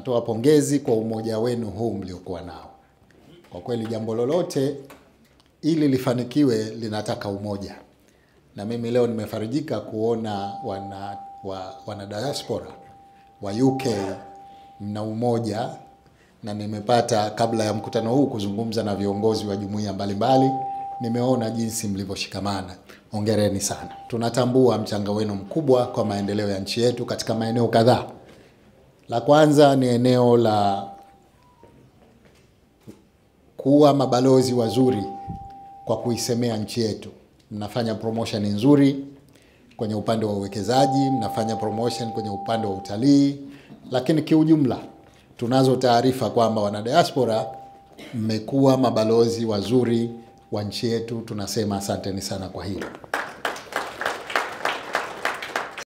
natoa pongezi kwa umoja wenu huu mliokuwa nao. Kwa kweli jambo lolote ili lifanikiwe linataka umoja. Na mimi leo nimefarijika kuona wana diaspora wa UK mna umoja, na nimepata kabla ya mkutano huu kuzungumza na viongozi wa jumuiya mbalimbali. Nimeona jinsi mlivyoshikamana. Hongereni sana. Tunatambua mchango wenu mkubwa kwa maendeleo ya nchi yetu katika maeneo kadhaa. La kwanza ni eneo la kuwa mabalozi wazuri kwa kuisemea nchi yetu. Mnafanya promotion nzuri kwenye upande wa uwekezaji, mnafanya promotion kwenye upande wa utalii, lakini kiujumla tunazo taarifa kwamba wana diaspora mmekuwa mabalozi wazuri wa nchi yetu. Tunasema asanteni sana kwa hilo.